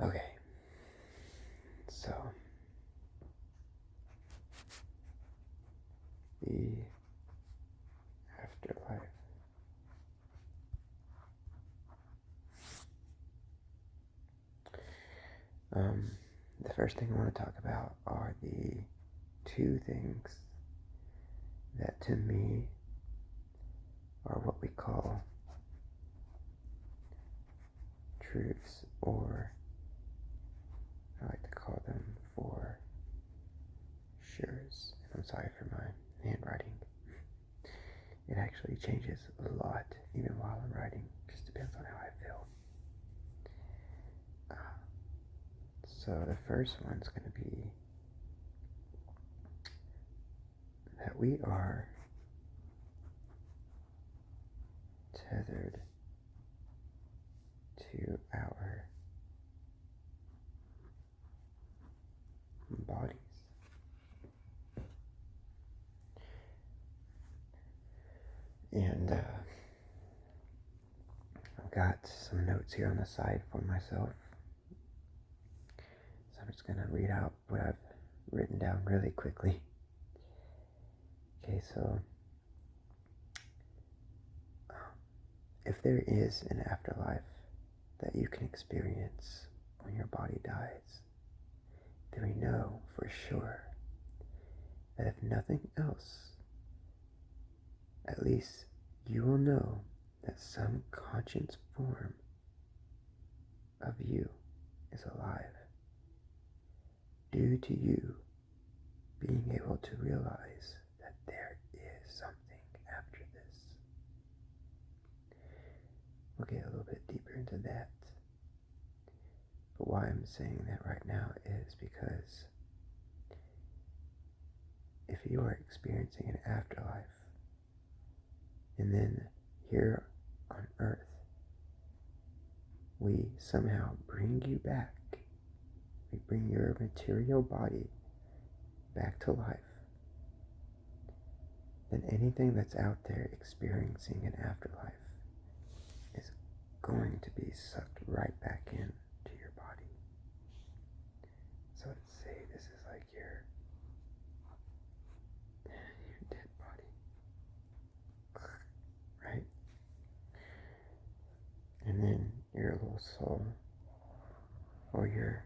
Okay, so the afterlife. The first thing I want to talk about are the two things that to me are what we call truths, or I like to call them for sure's. And I'm sorry for my handwriting. It actually changes a lot even while I'm writing. Just depends on how I feel. So the first one's going to be that we are tethered to our bodies. And I've got some notes here on the side for myself. So I'm just going to read out what I've written down really quickly. Okay, so if there is an afterlife that you can experience when your body dies, then we know for sure that if nothing else, at least you will know that some conscious form of you is alive due to you being able to realize that there is something after this. We'll get a little bit deeper into that. But why I'm saying that right now is because if you are experiencing an afterlife, and then here on earth, we somehow bring you back, we bring your material body back to life, then anything that's out there experiencing an afterlife is going to be sucked right back in to your body. So let's say this is like your dead body, right? And then your little soul, or your,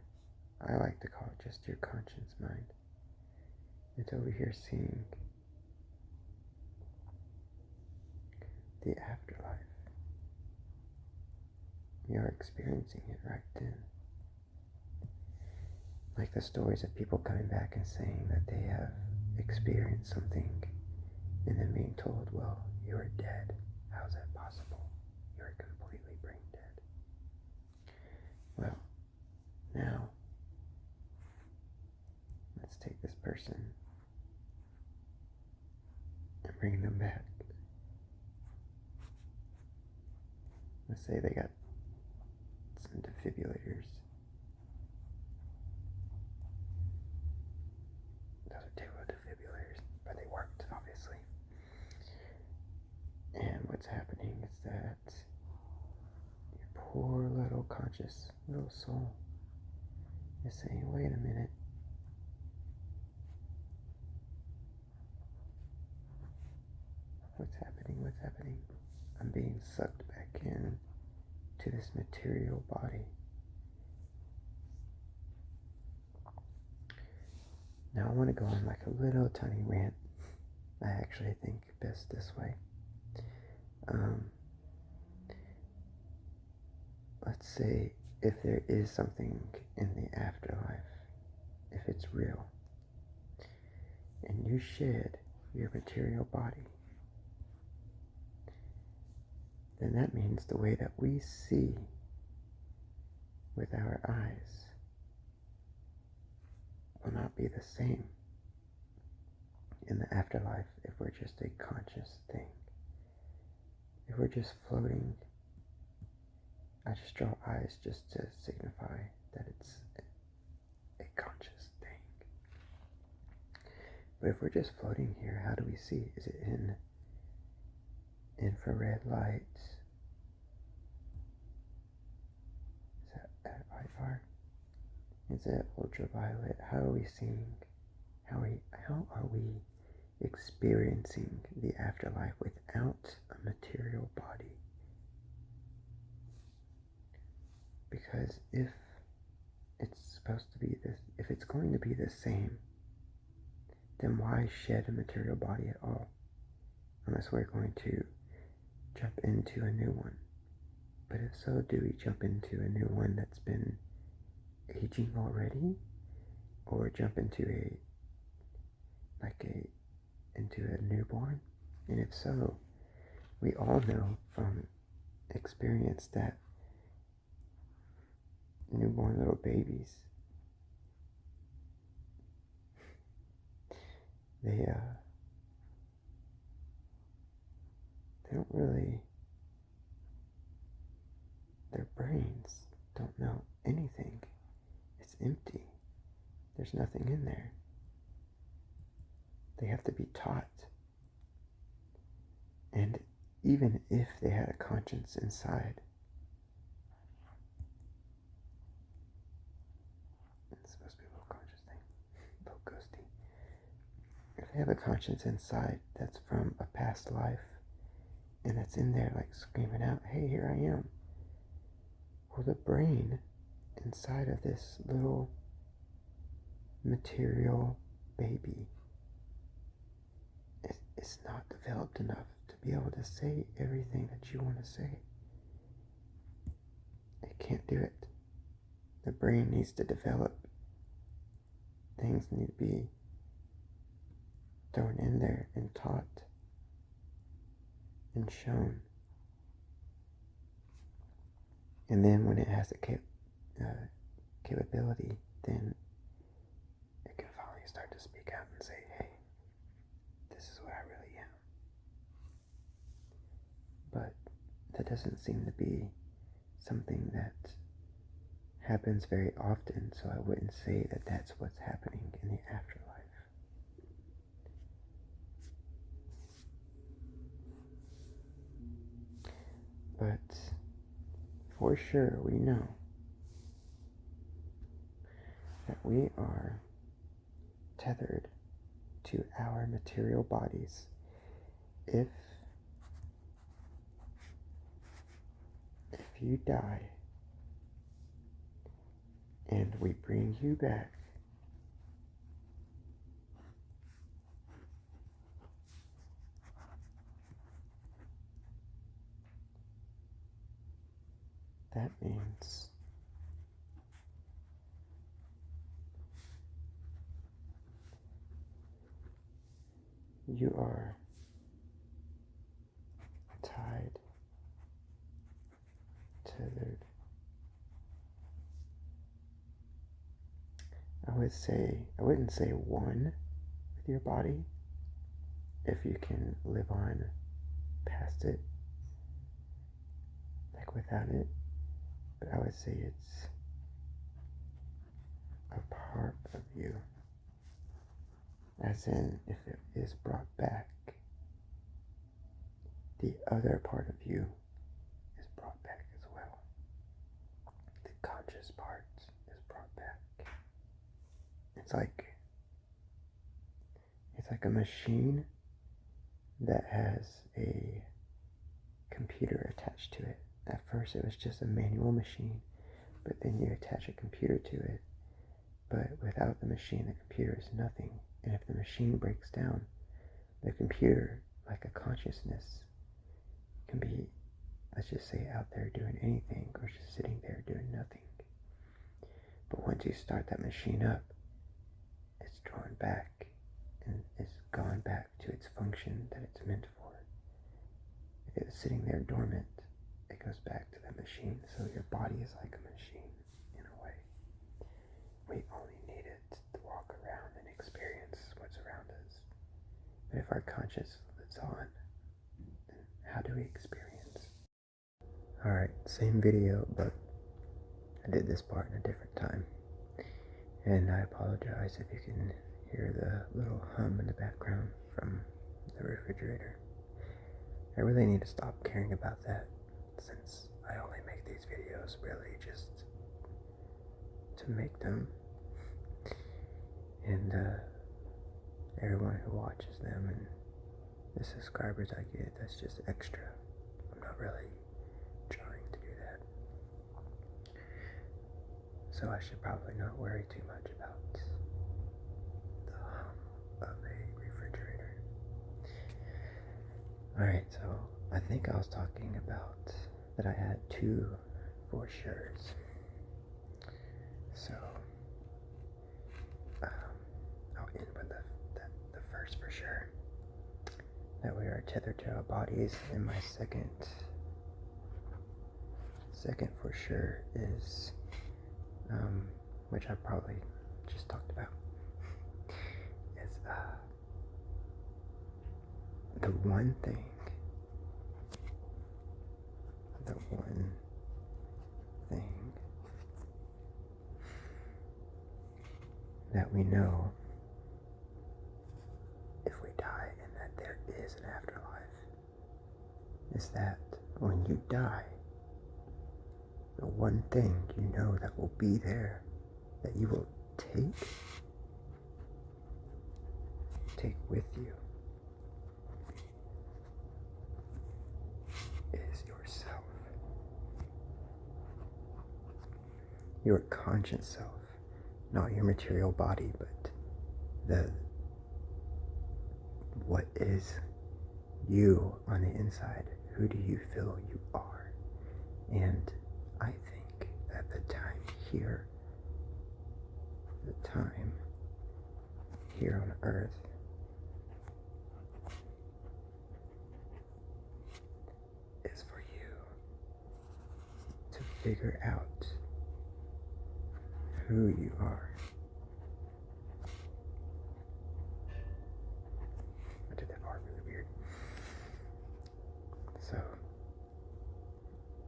I like to call it just your conscious mind, it's over here seeing the afterlife. You're experiencing it right then. Like the stories of people coming back and saying that they have experienced something, and then being told, well, you are dead. How is that possible? You are completely brain dead. Well, now, let's take this person and bring them back. Let's say they got some defibrillators. Those are terrible defibrillators, but they worked, obviously. And what's happening is that your poor little conscious little soul is saying, wait a minute. What's happening? What's happening? I'm being sucked back in to this material body. Now I want to go on like a little tiny rant. I actually think best this way. Let's say if there is something in the afterlife, if it's real, and you shed your material body, then that means the way that we see with our eyes will not be the same in the afterlife if we're just a conscious thing. If we're just floating, I just draw eyes just to signify that it's a conscious thing. But if we're just floating here, how do we see? Is it in infrared light? Is that IR? is it ultraviolet? How are we seeing? How are we experiencing the afterlife without a material body? Because if it's supposed to be this, if it's going to be the same, then why shed a material body at all? Unless we're going to jump into a new one. But if so, do we jump into a new one that's been aging already? Or jump into into a newborn? And if so, we all know from experience that newborn little babies, they don't really, their brains don't know anything. It's empty. There's nothing in there. They have to be taught. And even if they had a conscience inside, it's supposed to be a little conscious thing, a little ghosty. If they have a conscience inside that's from a past life, and that's in there like screaming out, hey, here I am. Well, the brain inside of this little material baby is not developed enough to be able to say everything that you want to say. It can't do it. The brain needs to develop. Things need to be thrown in there and taught and shown. And then when it has the capability, then it can finally start to speak out and say, hey, this is what I really am. But that doesn't seem to be something that happens very often, so I wouldn't say that that's what's happening in the afterlife. But for sure we know that we are tethered to our material bodies. If you die and we bring you back, that means you are tied, tethered. I wouldn't say one with your body, if you can live on past it, like without it, but I would say it's a part of you, as in if it is brought back, the other part of you is brought back as well. The conscious part is brought back. It's like a machine that has a computer attached to it. At first it was just a manual machine, but then you attach a computer to it. But without the machine, the computer is nothing. And if the machine breaks down, the computer, like a consciousness, can be, let's just say, out there doing anything or just sitting there doing nothing. But once you start that machine up, it's drawn back and it's gone back to its function that it's meant for. If it was sitting there dormant, it goes back to the machine. So your body is like a machine in a way. We only need it to walk around and experience what's around us. But if our conscious lives on, then how do we experience? Alright, same video, but I did this part in a different time. And I apologize if you can hear the little hum in the background from the refrigerator. I really need to stop caring about that, since I only make these videos really just to make them And everyone who watches them and the subscribers I get, that's just extra. I'm not really trying to do that. So I should probably not worry too much about the hum of a refrigerator. Alright, so I think I was talking about that I had 2 for sure's. So I'll end with the first for sure. That we are tethered to our bodies. And my second for sure is, which I probably just talked about, is the one thing that we know if we die and that there is an afterlife is that when you die, the one thing you know that will be there, that you will take with you, is yourself. Your conscious self. Not your material body, but what is you on the inside. Who do you feel you are? And I think that the time here on earth is for you to figure out who you are. I did that part really weird. So,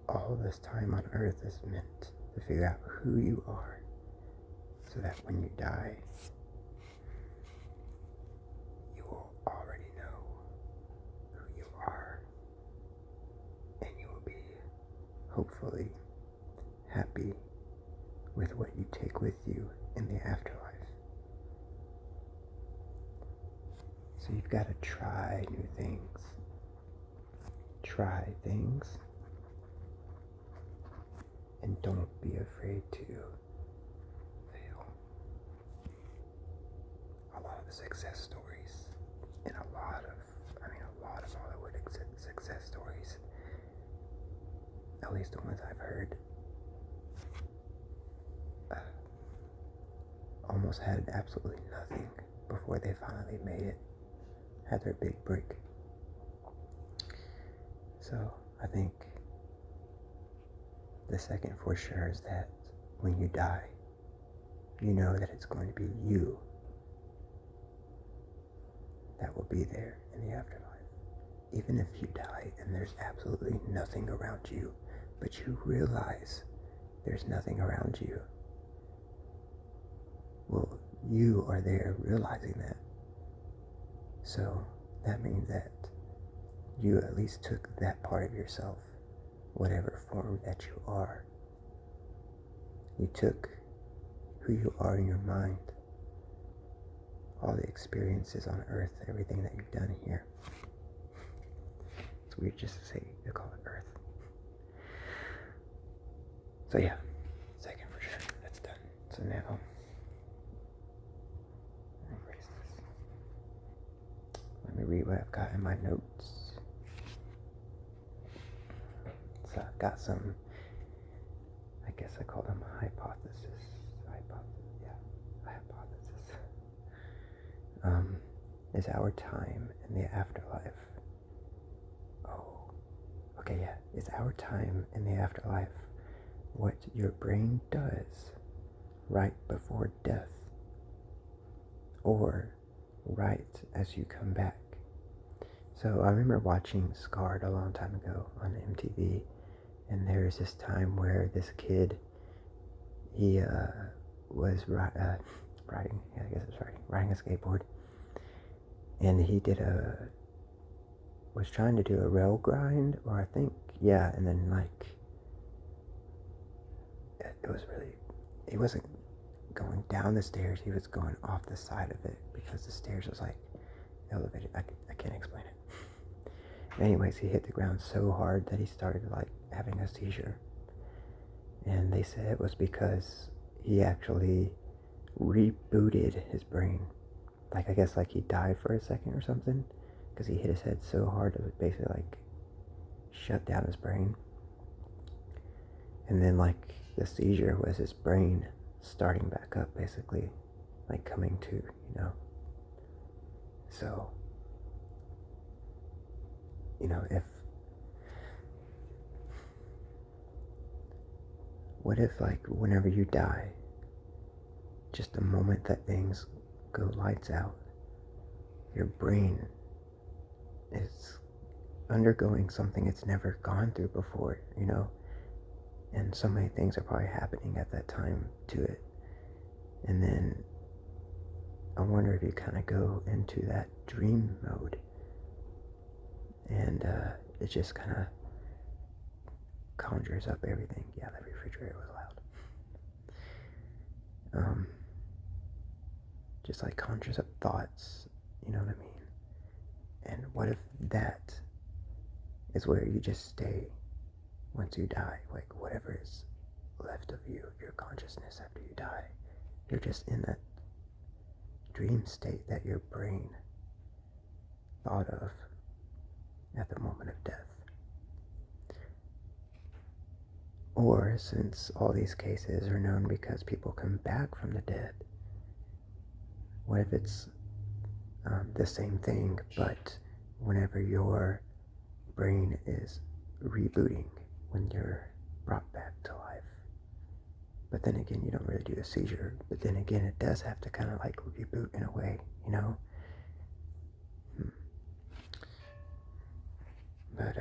all this time on earth is meant to figure out who you are, so that when you die, you will already know who you are, and you will be hopefully happy with what you take with you in the afterlife. So you've got to try new things. Try things. And don't be afraid to fail. A lot of the success stories, and a lot of Hollywood success stories, at least the ones I've heard, almost had absolutely nothing before they finally made it, had their big break. So I think the second for sure is that when you die, you know that it's going to be you that will be there in the afterlife. Even if you die and there's absolutely nothing around you, but you realize there's nothing around you, well, you are there realizing that. So that means that you at least took that part of yourself, whatever form that you are. You took who you are in your mind, all the experiences on earth, everything that you've done here. It's weird just to say, to call it earth. So yeah, second for sure, that's done. So now, erase this. Let me read what I've got in my notes. So I've got some, I guess I call them hypothesis. Is our time in the afterlife? Is our time in the afterlife what your brain does right before death, or right as you come back? So I remember watching Scarred a long time ago on MTV, and there's this time where this kid, he was riding a skateboard, and he was trying to do a rail grind, or I think, and then he wasn't going down the stairs, he was going off the side of it because the stairs was like elevated. I can't explain it. Anyways, he hit the ground so hard that he started like having a seizure. And they said it was because he actually rebooted his brain. Like, I guess like he died for a second or something because he hit his head so hard it was basically like shut down his brain. And then like the seizure was his brain starting back up, basically, like coming to, So, what if like whenever you die, just the moment that things go lights out, your brain is undergoing something it's never gone through before, and so many things are probably happening at that time to it. And then I wonder if you kind of go into that dream mode, and it just kind of conjures up everything. Yeah, the refrigerator was loud. Just like conjures up thoughts, you know what I mean? And what if that is where you just stay once you die? Like whatever is left of you, your consciousness after you die, you're just in that dream state that your brain thought of at the moment of death. Or, since all these cases are known because people come back from the dead, what if it's the same thing, but whenever your brain is rebooting, when you're brought back to life? But then again, you don't really do a seizure, but then again, it does have to kind of like reboot in a way, But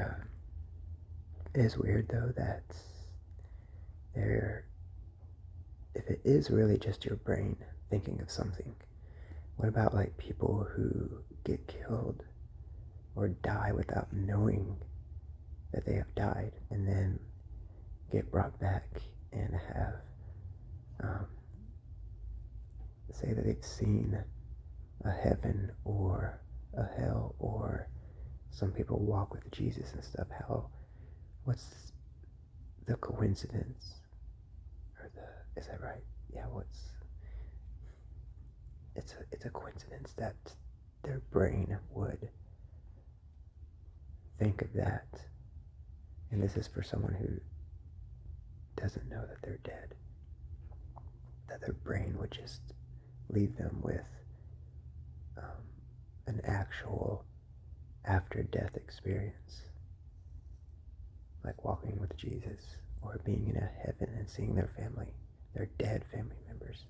it is weird though that if it is really just your brain thinking of something, what about like people who get killed or die without knowing that they have died, and then get brought back and have say that they've seen a heaven or a hell, or some people walk with Jesus and stuff? What's the coincidence, or is that right? Yeah, it's a coincidence that their brain would think of that. And this is for someone who doesn't know that they're dead, that their brain would just leave them with an actual after-death experience, like walking with Jesus, or being in a heaven and seeing their family, their dead family members.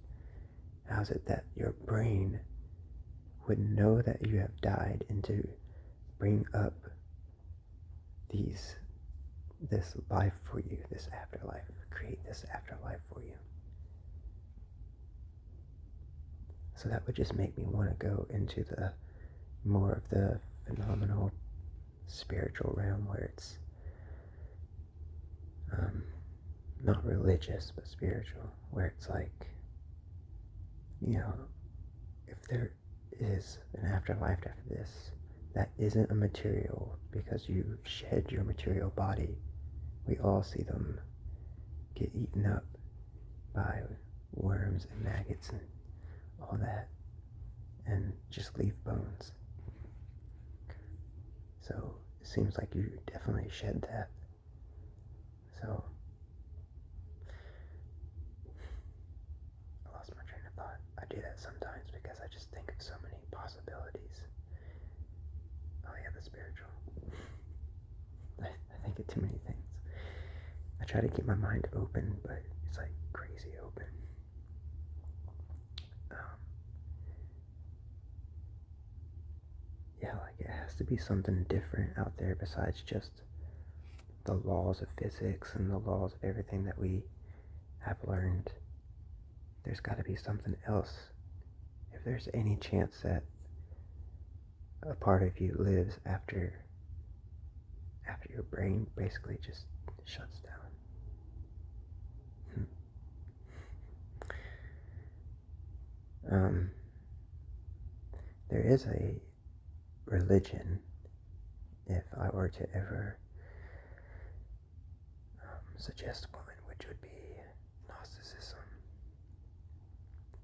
How's it that your brain would know that you have died, and to bring up this life for you, this afterlife, create this afterlife for you? So that would just make me want to go into the more of the phenomenal spiritual realm, where it's not religious but spiritual, where it's like, if there is an afterlife after this that isn't a material, because you shed your material body, we all see them get eaten up by worms and maggots and all that, and just leave bones. So it seems like you definitely shed that. So I lost my train of thought. I do that sometimes because I just think of so many possibilities. Oh yeah, the spiritual. I think of too many things. I try to keep my mind open, but it's like crazy open. Yeah, like it has to be something different out there besides just the laws of physics and the laws of everything that we have learned. There's got to be something else. If there's any chance that a part of you lives after your brain basically just shuts down. there is a religion, if I were to ever suggest one, which would be Gnosticism.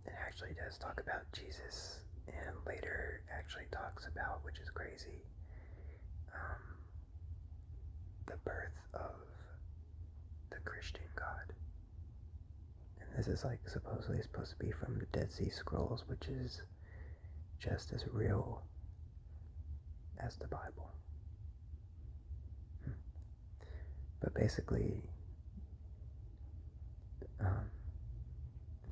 It actually does talk about Jesus, and later actually talks about, which is crazy, the birth of the Christian God. And this is like supposedly supposed to be from the Dead Sea Scrolls, which is just as real as the Bible. But basically,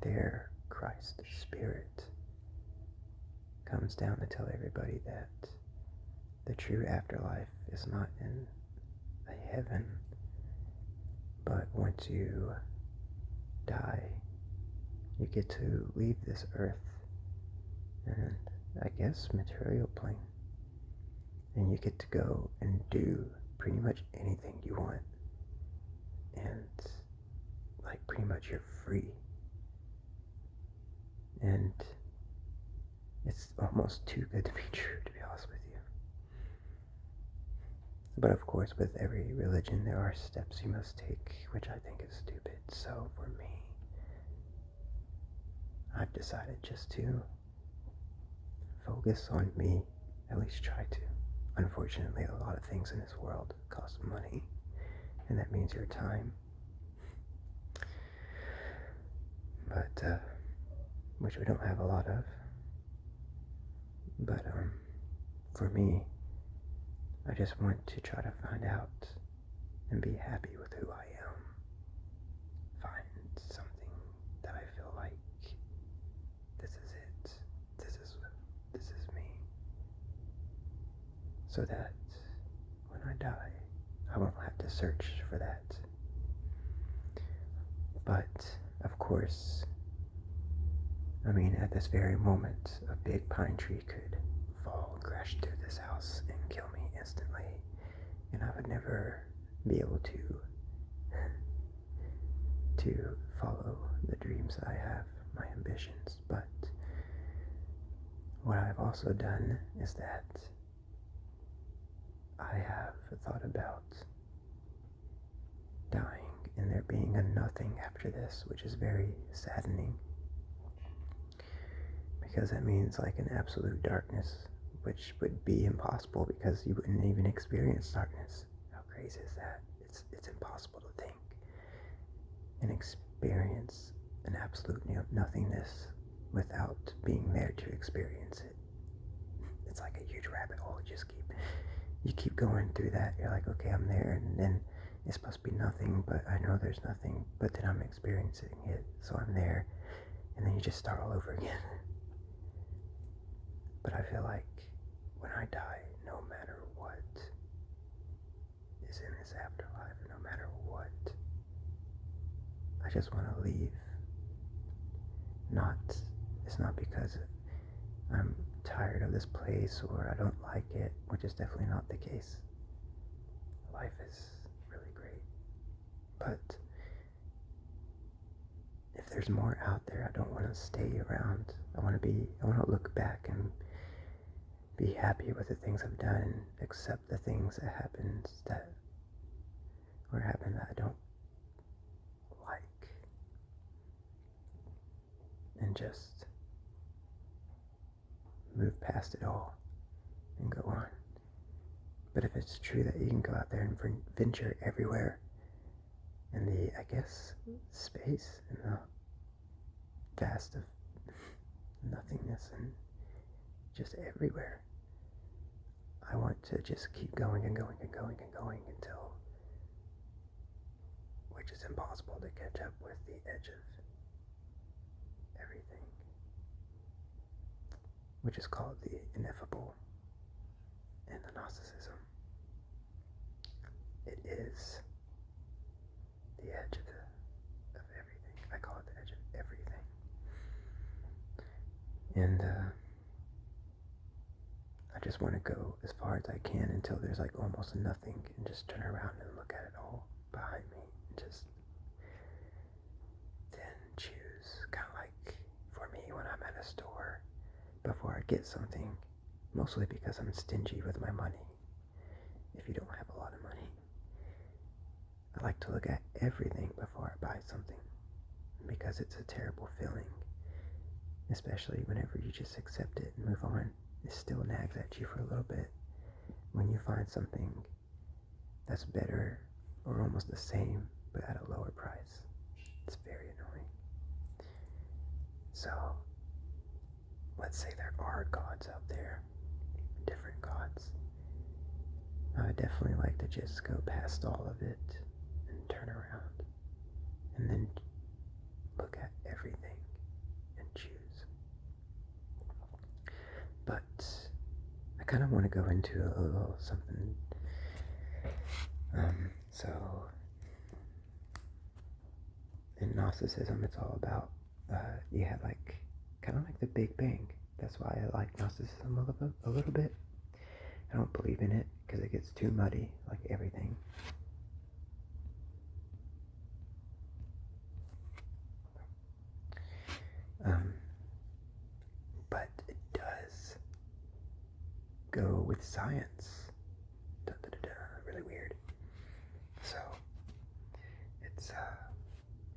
their Christ Spirit comes down to tell everybody that the true afterlife is not in a heaven, but once you die, you get to leave this earth and, I guess, material plane, and you get to go and do pretty much anything you want, and like pretty much you're free. And it's almost too good to be true, to be honest with you. But of course, with every religion, there are steps you must take, which I think is stupid. So for me, I've decided just to focus on me, at least try to. Unfortunately, a lot of things in this world cost money, and that means your time. But, which we don't have a lot of. But, for me, I just want to try to find out and be happy with who I am. Find something that I feel like this is it. This is me. So that when I die, I won't have to search for that. But, of course, I mean, at this very moment, a big pine tree could fall and crash through this house and kill me instantly, and I would never be able to follow the dreams that I have, my ambitions. But what I've also done is that I have thought about dying and there being a nothing after this, which is very saddening, because that means like an absolute darkness, which would be impossible because you wouldn't even experience darkness. How crazy is that? It's impossible to think and experience an absolute nothingness without being there to experience it. It's like a huge rabbit hole. You keep going through that. You're like, okay, I'm there, and then it's supposed to be nothing, but I know there's nothing, but then I'm experiencing it, so I'm there, and then you just start all over again. But I feel like when I die, no matter what is in this afterlife, no matter what, I just want to leave. It's not because I'm tired of this place or I don't like it, which is definitely not the case. Life is really great. But if there's more out there, I don't want to stay around. I want to look back and be happy with the things I've done, accept the things that happened that I don't like, and just move past it all and go on. But if it's true that you can go out there and venture everywhere in the, I guess, space and the vast of nothingness and just everywhere, I want to just keep going and going and going and going until, which is impossible to catch up with the edge of everything, which is called the ineffable in the Gnosticism. It is the edge of everything. I call it the edge of everything. And I just want to go as far as I can until there's like almost nothing, and just turn around and look at it all behind me, and just then choose, kind of like for me when I'm at a store get something, mostly because I'm stingy with my money. If you don't have a lot of money, I like to look at everything before I buy something, because it's a terrible feeling, especially whenever you just accept it and move on. It still nags at you for a little bit when you find something that's better or almost the same but at a lower price. It's very annoying. So let's say there are gods out there, different gods. I would definitely like to just go past all of it and turn around and then look at everything and choose. But I kind of want to go into a little something. So in Gnosticism, it's all about you have like kind of like the Big Bang. That's why I like Gnosticism a little bit. I don't believe in it because it gets too muddy, like everything. But it does go with science. Really weird. So it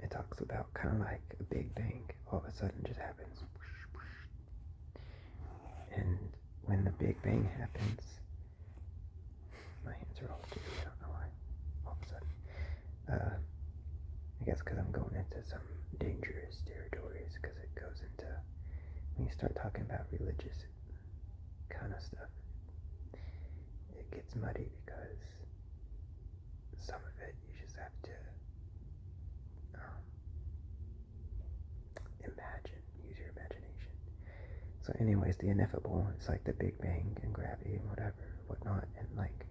talks about kind of like a Big Bang. All of a sudden, just happens. And when the Big Bang happens, my hands are all dirty. I don't know why. All of a sudden, I guess because I'm going into some dangerous territories. Because it goes into when you start talking about religious kind of stuff, it gets muddy because some of it you just have to use your imagination. So anyways, the ineffable, it's like the Big Bang and gravity and whatnot, and like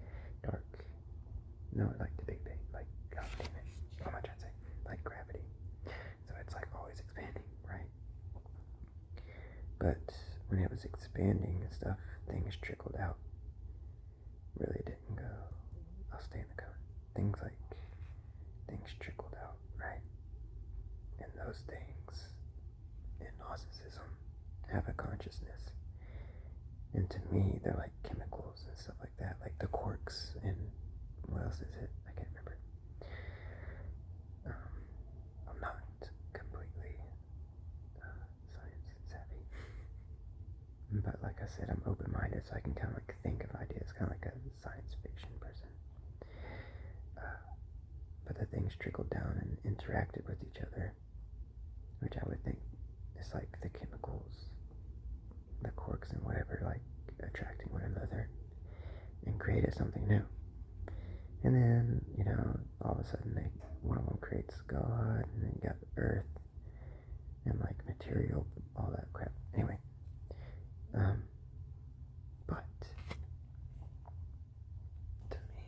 like the Big Bang, like, God damn it, what am I trying to say? Like gravity. So it's like always expanding, right? But when it was expanding and stuff, things trickled out. Really didn't go, I'll stay in the code. Things trickled out, right? And those things in Gnosticism have a consciousness. And to me, they're like chemicals and stuff like that, like the quarks and what else is it? I can't remember. I'm not completely science savvy. But like I said, I'm open-minded, so I can kind of like think of ideas, kind of like a science fiction person. But the things trickled down and interacted with each other, which I would think is like the chemicals, the quarks and whatever, like attracting one another, and created something new. And then, all of a sudden one of them creates God, and then you got the earth, and like material, all that crap. Anyway, but to me,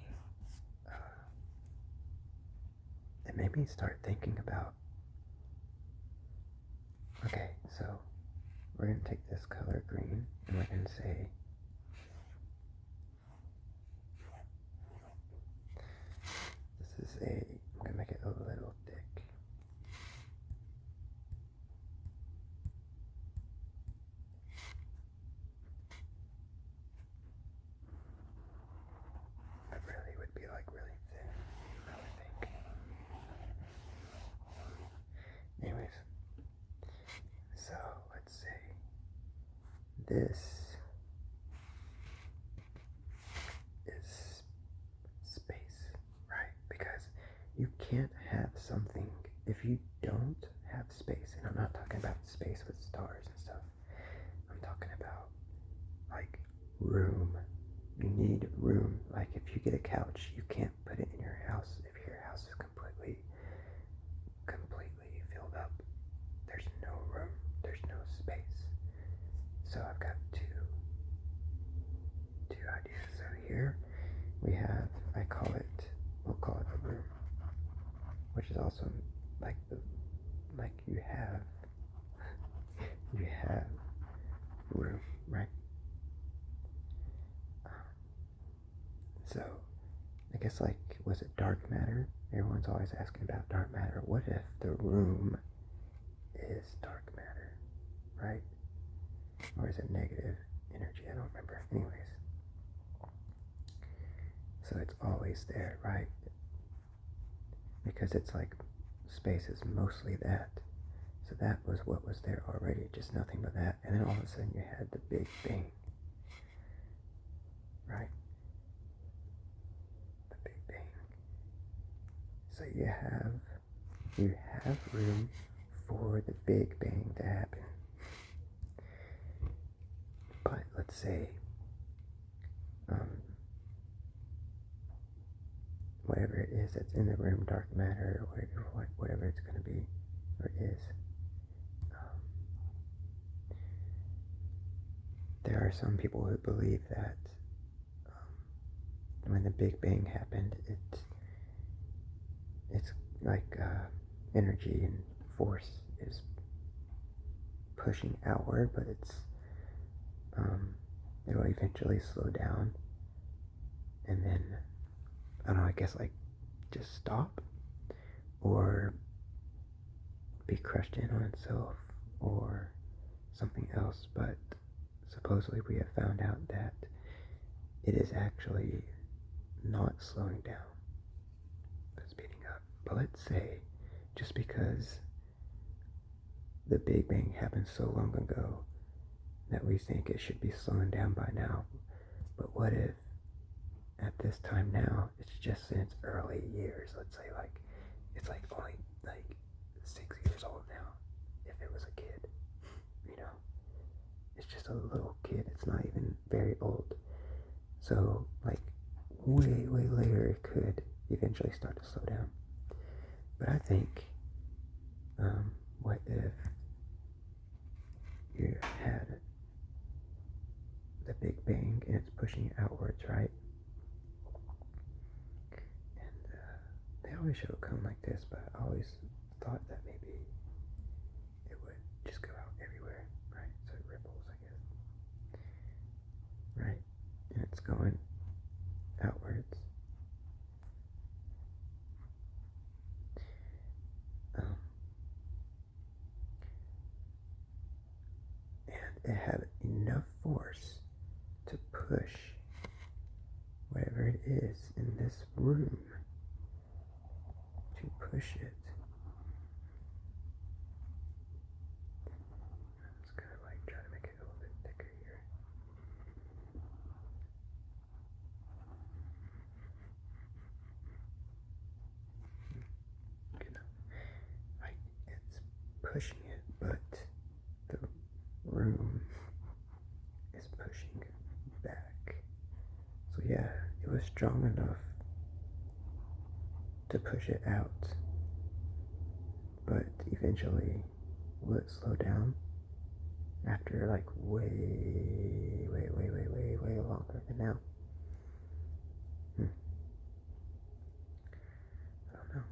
it made me start thinking about, okay, so we're going to take this color green, and we're going to say, I'm going to make it a little thick. It really would be like really thin, I would think. Anyways, so let's say this is space, right? Because you can't have something if you don't have space. And I'm not talking about space with stars and stuff. I'm talking about like room. You need room. Like if you get a couch, you can't put it in your house if your house is completely filled up. There's no room. There's no space. So I've got two ideas. So here we have, we'll call it a room, which is also like you have room, right? So I guess was it dark matter? Everyone's always asking about dark matter. What if the room is dark matter, right? Or is it negative energy? I don't remember. Anyways. So it's always there, right? Because it's like space is mostly that. So that was what was there already, just nothing but that. And then all of a sudden you had the Big Bang, right? The Big Bang. So you have room for the Big Bang to happen. But let's say whatever it is that's in the room, dark matter, or whatever it's going to be, or is, there are some people who believe that when the Big Bang happened, it's like energy and force is pushing outward, but it'll eventually slow down, and then I don't know, I guess like just stop, or be crushed in on itself, or something else. But supposedly we have found out that it is actually not slowing down, but speeding up. But let's say, just because the Big Bang happened so long ago that we think it should be slowing down by now, but what if at this time now it's just in its early years? Let's say like it's like only like 6 years old now. If it was a kid, it's just a little kid. It's not even very old. So like way later it could eventually start to slow down. But I think what if you had the Big Bang and it's pushing it outwards, right? And they always show it come like this, but I always thought that maybe it would just go out everywhere, right? So it ripples, I guess. Right? And it's going outwards. And it had enough force to push whatever it is in this room, to push it. I'm just gonna like try to make it a little bit thicker here. Like it's pushing it, but the room is pushing back. So yeah, it was strong enough to push it out, but eventually will it slow down after like way longer than now? I don't know.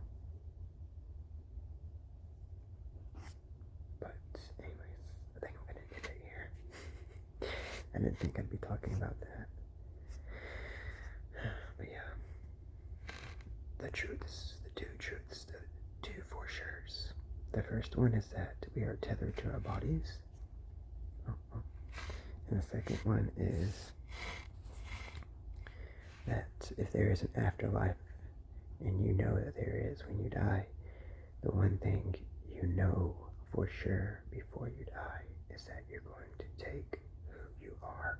But anyways, I think I'm gonna end it here. I didn't think I'd be talking about that. But yeah, the truths, the two truths, the two for sure's. The first one is that we are tethered to our bodies. And the second one is that if there is an afterlife, and you know that there is when you die, the one thing you know for sure before you die is that you're going to take who you are,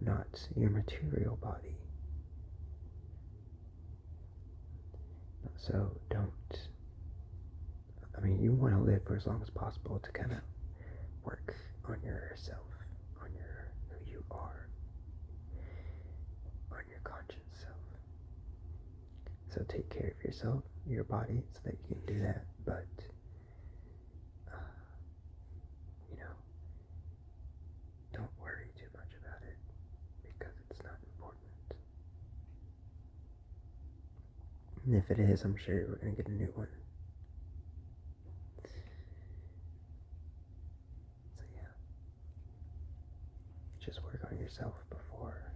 not your material body. So you want to live for as long as possible to kind of work on yourself, on who you are, on your conscious self. So take care of yourself, your body, so that you can do that. But don't worry too much about it, because it's not important. And if it is, I'm sure we're going to get a new one. So yeah, just work on yourself before